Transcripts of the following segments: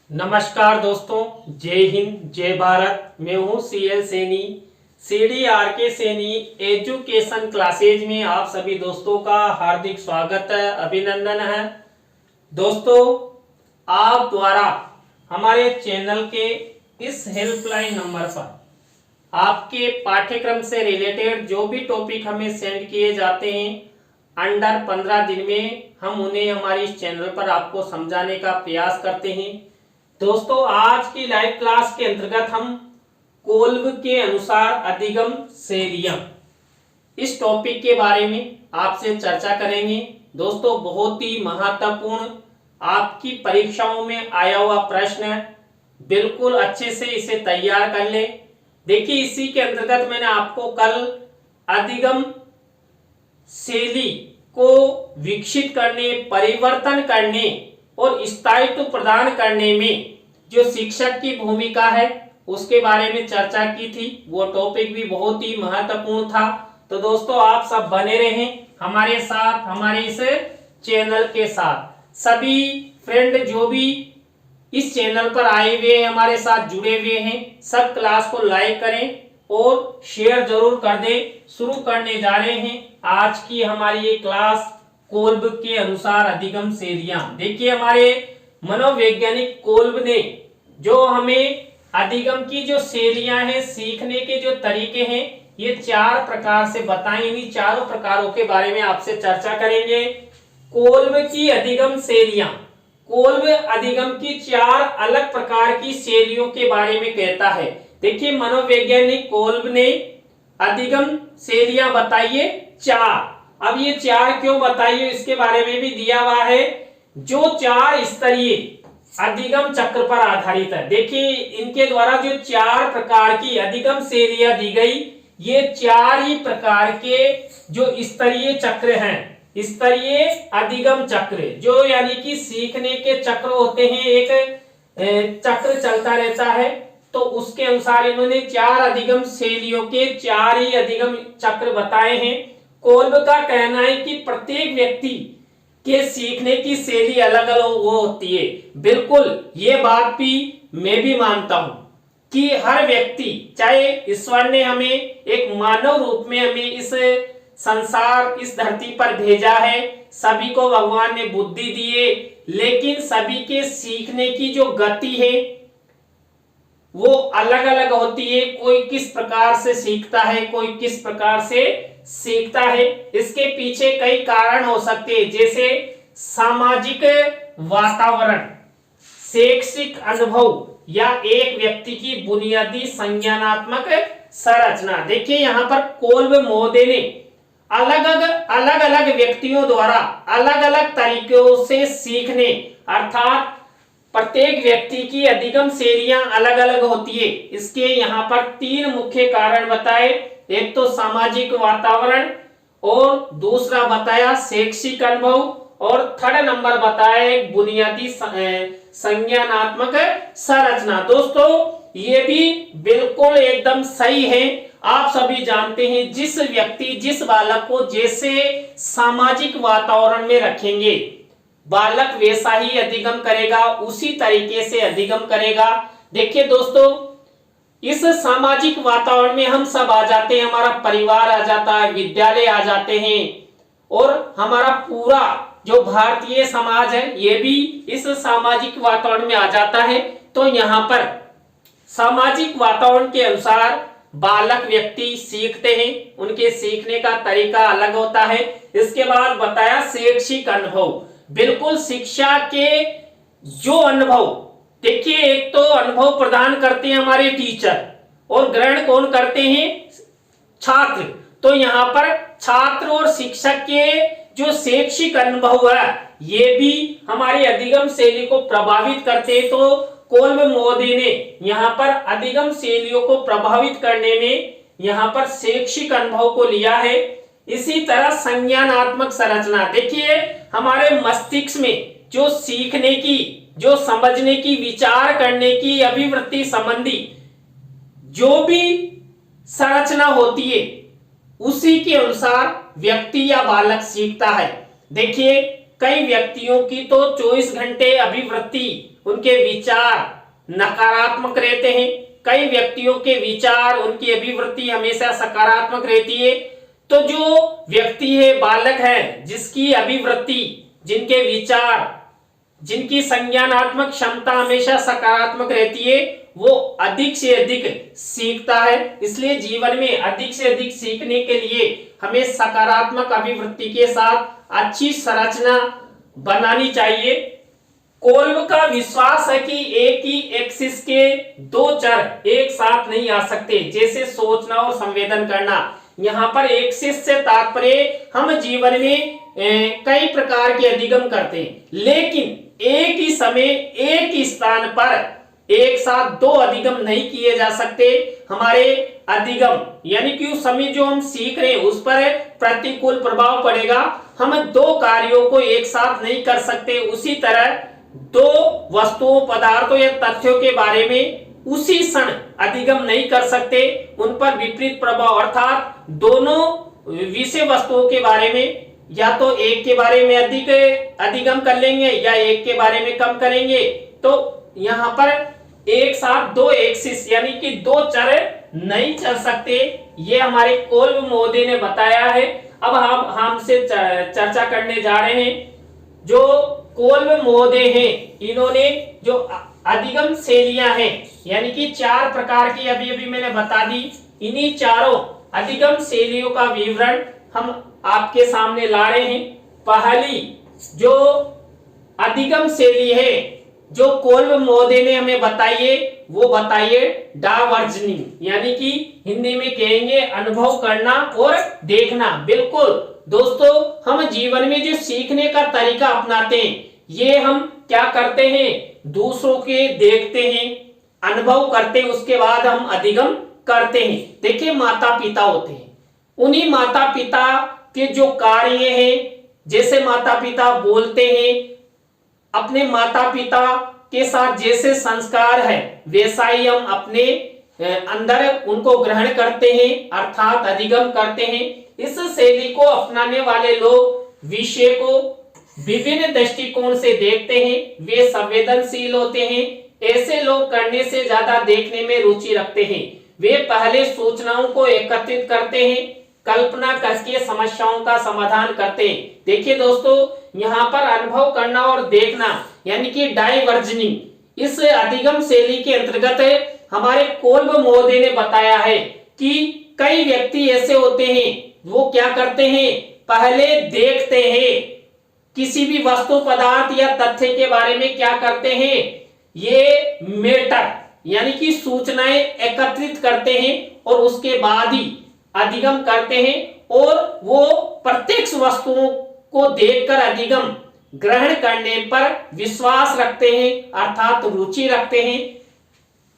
नमस्कार दोस्तों, जय हिंद जय भारत। मैं हूं CL Saini, CDRK Saini education classes में आप सभी दोस्तों का हार्दिक स्वागत है, अभिनंदन है। दोस्तों, आप द्वारा हमारे चैनल के इस हेल्पलाइन नंबर पर आपके पाठ्यक्रम से रिलेटेड जो भी टॉपिक हमें सेंड किए जाते हैं, अंडर 15 दिन में हम उन्हें हमारे इस चैनल पर आपको समझाने का प्रयास करते हैं। दोस्तों, आज की लाइव क्लास के अंतर्गत हम कोल्ब के अनुसार अधिगम शैलियां इस टॉपिक के बारे में आपसे चर्चा करेंगे। दोस्तों, बहुत ही महत्वपूर्ण आपकी परीक्षाओं में आया हुआ प्रश्न है, बिल्कुल अच्छे से इसे तैयार कर ले। देखिए, इसी के अंतर्गत मैंने आपको कल अधिगम शैली को विकसित करने, परिवर्तन करने और स्थायित्व प्रदान करने में जो शिक्षक की भूमिका है उसके बारे में चर्चा की थी। वो टॉपिक भी बहुत ही महत्वपूर्ण था। तो दोस्तों, आप सब बने रहें हमारे साथ, हमारे इस चैनल के साथ। सभी फ्रेंड जो भी इस चैनल पर आए हुए हैं, हमारे साथ जुड़े हुए हैं, सब क्लास को लाइक करें और शेयर जरूर कर दें। शुरू करने जा रहे हैं आज की हमारी ये क्लास, कोल्ब के अनुसार अधिगम शैलियां। देखिए, हमारे मनोवैज्ञानिक कोल्ब ने जो हमें अधिगम की जो शैलियां हैं, सीखने के जो तरीके हैं, ये 4 प्रकार से बताएं। इन्हीं चारों प्रकारों के बारे में आपसे चर्चा करेंगे। कोल्ब की अधिगम शैलियां, कोल्ब अधिगम की 4 अलग प्रकार की शैलियों के बारे में कहता है। देखिए, मनोवैज्ञानिक कोल्ब ने अधिगम शैलियां बताइए 4। अब ये 4 क्यों बताइए, इसके बारे में भी दिया हुआ है। जो 4 स्तरीय अधिगम चक्र पर आधारित है। देखिए, इनके द्वारा जो 4 प्रकार की अधिगम शैलियां दी गई, ये 4 ही प्रकार के जो स्तरीय चक्र हैं, स्तरीय अधिगम चक्र, जो यानी कि सीखने के चक्र होते हैं, एक चक्र चलता रहता है। तो उसके अनुसार इन्होंने 4 अधिगम शैलियों के 4 ही अधिगम चक्र बताए हैं। कोल्ब का कहना है कि प्रत्येक व्यक्ति के सीखने की शैली अलग अलग वो होती है। बिल्कुल, ये बात भी मैं भी मानता हूं कि हर व्यक्ति, चाहे ईश्वर ने हमें एक मानव रूप में हमें इस संसार, इस धरती पर भेजा है, सभी को भगवान ने बुद्धि दी है, लेकिन सभी के सीखने की जो गति है वो अलग अलग होती है। कोई किस प्रकार से सीखता है, कोई किस प्रकार से सीखता है। इसके पीछे कई कारण हो सकते हैं, जैसे सामाजिक वातावरण, शैक्षिक अनुभव या एक व्यक्ति की बुनियादी संज्ञानात्मक संरचना। देखिए, यहां पर कोल्ब महोदय ने अलग अलग व्यक्तियों द्वारा अलग अलग तरीकों से सीखने, अर्थात प्रत्येक व्यक्ति की अधिगम शैलियां अलग अलग होती है। इसके यहाँ पर 3 मुख्य कारण बताए। एक तो सामाजिक वातावरण, और दूसरा बताया शैक्षिक अनुभव, और थर्ड नंबर बताया एक बुनियादी संज्ञानात्मक संरचना। दोस्तों, ये भी बिल्कुल एकदम सही है। आप सभी जानते हैं, जिस व्यक्ति, जिस बालक को जैसे सामाजिक वातावरण में रखेंगे, बालक वैसा ही अधिगम करेगा, उसी तरीके से अधिगम करेगा। देखिए दोस्तों, इस सामाजिक वातावरण में हम सब आ जाते हैं, हमारा परिवार आ जाता है, विद्यालय आ जाते हैं, और हमारा पूरा जो भारतीय समाज है ये भी इस सामाजिक वातावरण में आ जाता है। तो यहाँ पर सामाजिक वातावरण के अनुसार बालक व्यक्ति सीखते हैं, उनके सीखने का तरीका अलग होता है। इसके बाद बताया शैक्षिक अनुभव। बिल्कुल, शिक्षा के जो अनुभव, देखिए, एक तो अनुभव प्रदान करते हैं हमारे टीचर, और ग्रहण कौन करते हैं? छात्र। तो यहाँ पर छात्र और शिक्षक के जो शैक्षिक अनुभव है, ये भी हमारी अधिगम शैली को प्रभावित करते हैं। तो कोल्ब महोदय ने यहाँ पर अधिगम शैलियों को प्रभावित करने में यहाँ पर शैक्षिक अनुभव को लिया है। इसी तरह संज्ञानात्मक संरचना। देखिए, हमारे मस्तिष्क में जो सीखने की, जो समझने की, विचार करने की, अभिवृत्ति संबंधी जो भी संरचना होती है, उसी के अनुसार व्यक्ति या बालक सीखता है। देखिए, कई व्यक्तियों की तो 24 घंटे अभिवृत्ति उनके विचार नकारात्मक रहते हैं, कई व्यक्तियों के विचार, उनकी अभिवृत्ति हमेशा सकारात्मक रहती है। तो जो व्यक्ति है, बालक है, जिसकी अभिवृत्ति, जिनके विचार, जिनकी संज्ञानात्मक क्षमता हमेशा सकारात्मक रहती है, वो अधिक से अधिक सीखता है। इसलिए जीवन में अधिक से अधिक सीखने के लिए हमें सकारात्मक अभिवृत्ति के साथ अच्छी संरचना बनानी चाहिए। कोल्ब का विश्वास है कि एक ही एक्सिस के दो चर एक साथ नहीं आ सकते, जैसे सोचना और संवेदन करना। यहाँ पर एक्सिस से तात्पर्य हम जीवन में कई प्रकार के अधिगम करते हैं, लेकिन एक ही समय एक ही स्थान पर एक साथ दो अधिगम नहीं किए जा सकते। हमारे अधिगम यानी कि उस समय जो हम सीख रहे हैं उस पर प्रतिकूल प्रभाव पड़ेगा। हम दो कार्यों को एक साथ नहीं कर सकते। उसी तरह दो वस्तुओं, पदार्थों या तथ्यों के बारे में उसी क्षण अधिगम नहीं कर सकते, उन पर विपरीत प्रभाव, अर्थात दोनों विषय वस्तुओं के बारे में या तो एक के बारे में अधिक अधिगम कर लेंगे या एक के बारे में कम करेंगे। तो यहाँ पर एक साथ दो एक्सिस यानी कि दो चर नहीं चल सकते, ये हमारे कोल्ब महोदय ने बताया है। अब हम हमसे चर्चा करने जा रहे हैं। जो कोल्ब महोदय हैं, इन्होंने जो अधिगम शैलियां हैं यानी कि चार प्रकार की अभी मैंने बता दी, इन्हीं चारों अधिगम शैलियों का विवरण हम आपके सामने ला रहे हैं। पहली जो अधिगम शैली है जो कोल्ब महोदय ने हमें बताइए, वो बताइए डाइवर्जनिंग, यानी कि हिंदी में कहेंगे अनुभव करना और देखना। बिल्कुल दोस्तों, हम जीवन में जो सीखने का तरीका अपनाते हैं, ये हम क्या करते हैं, दूसरों के देखते हैं, अनुभव करते हैं, उसके बाद हम अधिगम करते हैं। देखिए, माता पिता होते हैं, उन्हीं माता पिता के जो कार्य हैं, जैसे माता पिता बोलते हैं, अपने माता पिता के साथ जैसे संस्कार है वैसा ही हम अपने अंदर उनको ग्रहण करते हैं, अर्थात अधिगम करते हैं। इस शैली को अपनाने वाले लोग विषय को विभिन्न दृष्टिकोण से देखते हैं, वे संवेदनशील होते हैं। ऐसे लोग करने से ज्यादा देखने में रुचि रखते हैं। वे पहले सूचनाओं को एकत्रित करते हैं, कल्पना करके समस्याओं का समाधान करते हैं। देखिए दोस्तों, यहाँ पर अनुभव करना और देखना यानी कि डाइवर्जनिंग, इस अधिगम शैली के अंतर्गत हमारे कोल्ब महोदय ने बताया है कि कई व्यक्ति ऐसे होते हैं, वो क्या करते हैं, पहले देखते हैं, किसी भी वस्तु, पदार्थ या तथ्य के बारे में क्या करते हैं, ये मैटर यानी कि सूचनाएं एकत्रित करते हैं और उसके बाद ही अधिगम करते हैं, और वो प्रत्यक्ष वस्तुओं को देखकर अधिगम ग्रहण करने पर विश्वास रखते हैं, अर्थात रुचि रखते हैं।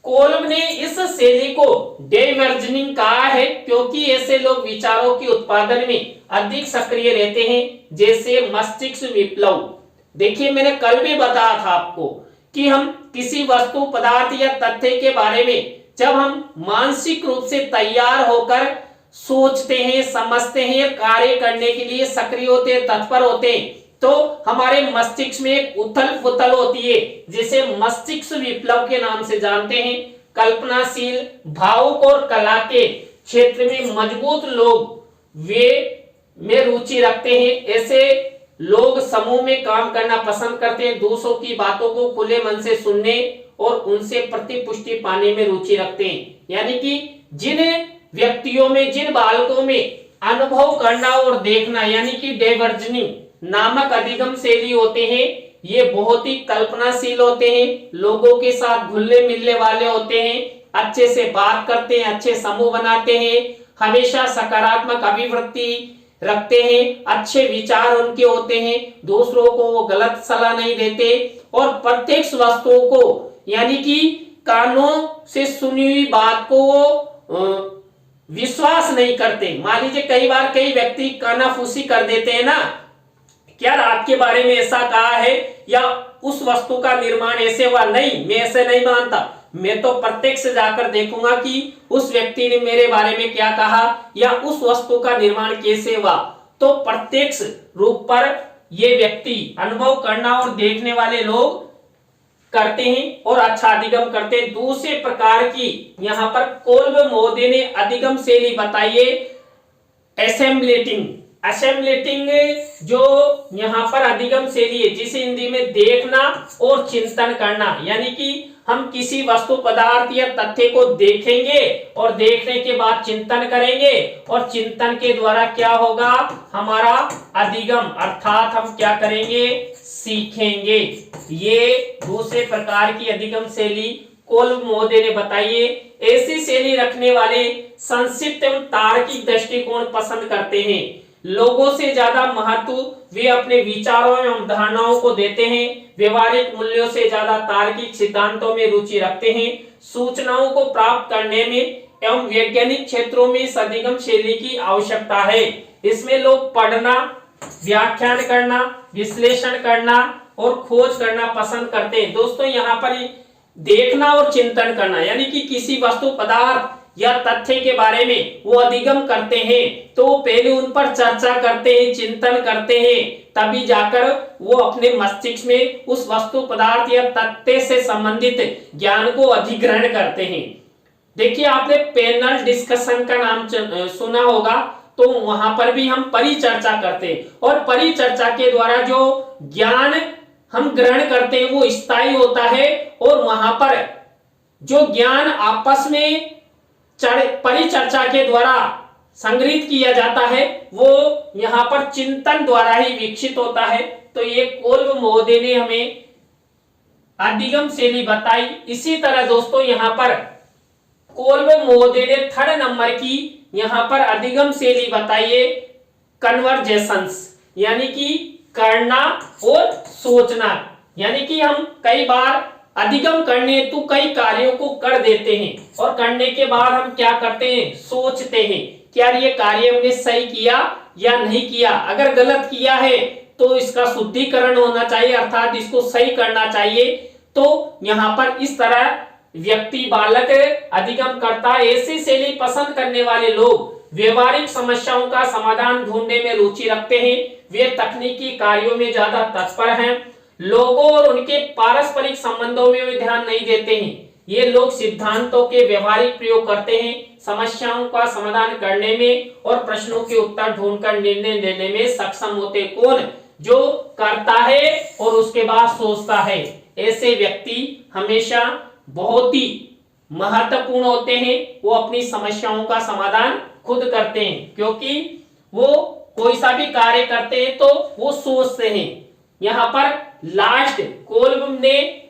कोल्ब ने इस शैली को डाइवर्जनिंग कहा है क्योंकि ऐसे लोग विचारों के उत्पादन में अधिक सक्रिय रहते हैं, जैसे मस्तिष्क विप्लव। देखिए, मैंने कल भी बताया था आपको कि हम किसी वस्तु, पदार्थ या तथ्य के बारे में जब हम मानसिक रूप से तैयार होकर सोचते हैं, समझते हैं, कार्य करने के लिए सक्रिय होते हैं, तत्पर होते हैं, तो हमारे मस्तिष्क में एक उथल पुथल होती है, जिसे मस्तिष्क विप्लव के नाम से जानते हैं। कल्पनाशील, भावुक और कला के क्षेत्र में मजबूत लोग वे में रुचि रखते हैं। ऐसे लोग समूह में काम करना पसंद करते हैं, दूसरों की बातों को खुले मन से सुनने और उनसे प्रतिपुष्टि पाने में रुचि रखते हैं। यानी कि जिन व्यक्तियों में, जिन बालकों में अनुभव करना और देखना यानी कि डाइवर्जनिंग नामक अधिगम शैली होते हैं, ये बहुत ही कल्पनाशील होते हैं, लोगों के साथ घुलने मिलने वाले होते हैं, अच्छे से बात करते हैं, अच्छे समूह बनाते हैं, हमेशा सकारात्मक अभिवृत्ति रखते हैं, अच्छे विचार उनके होते हैं, दूसरों को वो गलत सलाह नहीं देते, और प्रत्यक्ष वस्तुओं को यानी कि कानों से सुनी हुई बात को वो विश्वास नहीं करते। मान लीजिए कई बार कई व्यक्ति कानाफूसी कर देते हैं ना, क्या आपके बारे में ऐसा कहा है, या उस वस्तु का निर्माण ऐसे हुआ, नहीं मैं ऐसे नहीं मानता, मैं तो प्रत्यक्ष जाकर देखूंगा कि उस व्यक्ति ने मेरे बारे में क्या कहा या उस वस्तु का निर्माण कैसे हुआ। तो प्रत्यक्ष रूप पर ये व्यक्ति, अनुभव करना और देखने वाले लोग करते हैं और अच्छा अधिगम करते हैं। दूसरे प्रकार की यहाँ पर कोल्ब महोदय ने अधिगम शैली बताइए असेम्बलेटिंग जो यहाँ पर अधिगम शैली है, जिसे हिंदी में देखना और चिंतन करना, यानी कि हम किसी वस्तु पदार्थ या तथ्य को देखेंगे और देखने के बाद चिंतन करेंगे और चिंतन के द्वारा क्या होगा, हमारा अधिगम, अर्थात हम क्या करेंगे, सीखेंगे। ये दूसरे प्रकार की अधिगम शैली कोल्ब महोदय ने बताई है। ऐसी शैली रखने वाले संक्षिप्त एवं तार्किक दृष्टिकोण पसंद करते हैं। लोगों से ज्यादा महत्व वे अपने विचारों एवं धारणाओं को देते हैं। व्यवहारिक मूल्यों से ज्यादा तार्किक सिद्धांतों में रुचि रखते हैं। सूचनाओं को प्राप्त करने में एवं वैज्ञानिक क्षेत्रों में इस अधिगम शैली की आवश्यकता है। इसमें लोग पढ़ना, व्याख्यान करना, विश्लेषण करना और खोज करना पसंद करते हैं। दोस्तों यहाँ पर देखना और चिंतन करना, यानी कि किसी वस्तु पदार्थ या तथ्य के बारे में वो अधिगम करते हैं तो पहले उन पर चर्चा करते हैं, चिंतन करते हैं, तभी जाकर वो अपने मस्तिष्क में उस वस्तु पदार्थ या तथ्य से संबंधित ज्ञान को अधिग्रहण करते हैं। देखिए आपने पैनल डिस्कशन का नाम सुना होगा, तो वहां पर भी हम परिचर्चा करते हैं और परिचर्चा के द्वारा जो ज्ञान हम ग्रहण करते हैं वो स्थायी होता है और वहां पर जो ज्ञान आपस में परिचर्चा के द्वारा संग्रहित किया जाता है वो यहाँ पर चिंतन द्वारा ही विकसित होता है। तो ये कोल्ब महोदय ने हमें अधिगम शैली बताई। इसी तरह दोस्तों यहाँ पर कोल्ब महोदय ने 3rd नंबर की यहाँ पर अधिगम शैली बताई है कन्वर्जेशंस, यानी कि करना और सोचना। यानी कि हम कई बार अधिगम करने हेतु कई कार्यों को कर देते हैं और करने के बाद हम क्या करते हैं, सोचते हैं कि यार ये कार्य हमने सही किया या नहीं किया। अगर गलत किया है तो इसका शुद्धिकरण होना चाहिए, अर्थात इसको सही करना चाहिए। तो यहाँ पर इस तरह व्यक्ति, बालक अधिगम करता है। ऐसी शैली पसंद करने वाले लोग व्यवहारिक समस्याओं का समाधान ढूंढने में रुचि रखते हैं। वे तकनीकी कार्यों में ज्यादा तत्पर हैं। लोगों और उनके पारस्परिक संबंधों में वे ध्यान नहीं देते हैं। ये लोग सिद्धांतों के व्यवहारिक प्रयोग करते हैं, समस्याओं का समाधान करने में और प्रश्नों के उत्तर ढूंढकर निर्णय लेने में सक्षम होते। कौन? जो करता है और उसके बाद सोचता है। ऐसे व्यक्ति हमेशा बहुत ही महत्वपूर्ण होते हैं। वो अपनी समस्याओं का समाधान खुद करते हैं, क्योंकि वो कोई सा भी कार्य करते हैं तो वो सोचते हैं। यहाँ पर लास्ट कोल्ब ने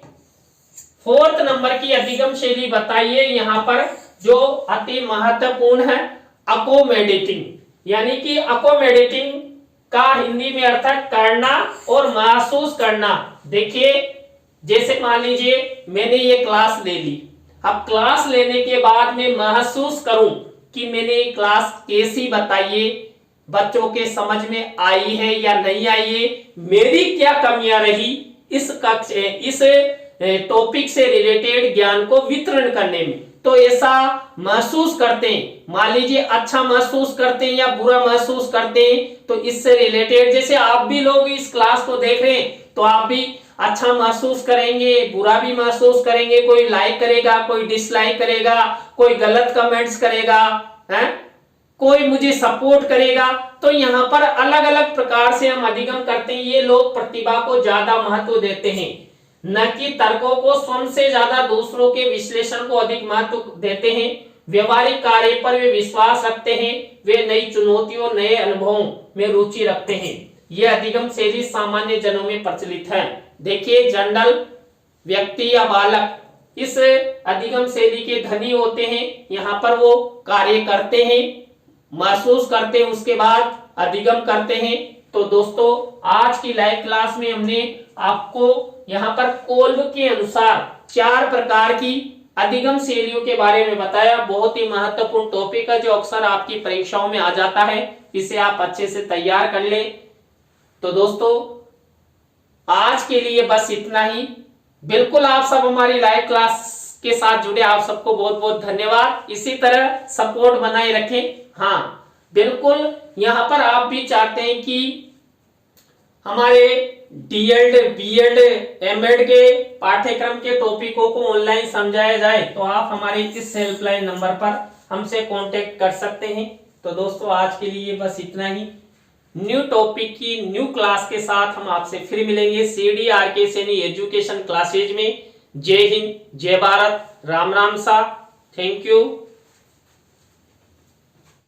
4th नंबर की अधिगम शैली बताई है, यहाँ पर जो अति महत्वपूर्ण है अकोमोडेटिंग, यानी कि अकोमोडेटिंग का हिंदी में अर्थ है करना और महसूस करना। देखिए जैसे मान लीजिए मैंने ये क्लास ले ली, अब क्लास लेने के बाद मैं महसूस करूं कि मैंने ये क्लास कैसी बताई है, बच्चों के समझ में आई है या नहीं आई है, मेरी क्या कमियां रही इस टॉपिक से रिलेटेड ज्ञान को वितरण करने में। तो ऐसा महसूस करते हैं, मान लीजिए अच्छा महसूस करते हैं या बुरा महसूस करते हैं, तो इससे रिलेटेड जैसे आप भी लोग इस क्लास को देख रहे हैं तो आप भी अच्छा महसूस करेंगे, बुरा भी महसूस करेंगे। कोई लाइक करेगा, कोई डिसलाइक करेगा, कोई गलत कमेंट्स करेगा, है कोई मुझे सपोर्ट करेगा। तो यहाँ पर अलग अलग प्रकार से हम अधिगम करते हैं। ये लोग प्रतिभा को ज्यादा महत्व देते हैं, न कि तर्कों को। स्वयं से ज्यादा दूसरों के विश्लेषण को अधिक महत्व देते हैं। व्यवहारिक कार्य पर वे विश्वास रखते हैं। वे नई चुनौतियों, नए अनुभवों में रुचि रखते हैं। यह अधिगम शैली सामान्य जनों में प्रचलित है। देखिए जनरल व्यक्ति या बालक इस अधिगम शैली के धनी होते हैं। यहाँ पर वो कार्य करते हैं, महसूस करते हैं, उसके बाद अधिगम करते हैं। तो दोस्तों आज की लाइव क्लास में हमने आपको यहाँ पर कोल्ब के अनुसार 4 प्रकार की अधिगम शैलियों के बारे में बताया। बहुत ही महत्वपूर्ण टॉपिक है जो अक्सर आपकी परीक्षाओं में आ जाता है। इसे आप अच्छे से तैयार कर ले। तो दोस्तों आज के लिए बस इतना ही। बिल्कुल आप सब हमारी लाइव क्लास के साथ जुड़े, आप सबको बहुत बहुत धन्यवाद। इसी तरह सपोर्ट बनाए रखें। हाँ बिल्कुल, यहाँ पर आप भी चाहते हैं कि हमारे डीएड, बीएड, एमएड के पाठ्यक्रम के टॉपिकों को ऑनलाइन समझाया जाए तो आप हमारे इस हेल्पलाइन नंबर पर हमसे कांटेक्ट कर सकते हैं। तो दोस्तों आज के लिए बस इतना ही। न्यू टॉपिक की न्यू क्लास के साथ हम आपसे फिर मिलेंगे CDRK सैनी एजुकेशन क्लासेज में। जय हिंद, जय भारत, राम राम सा। Thank you.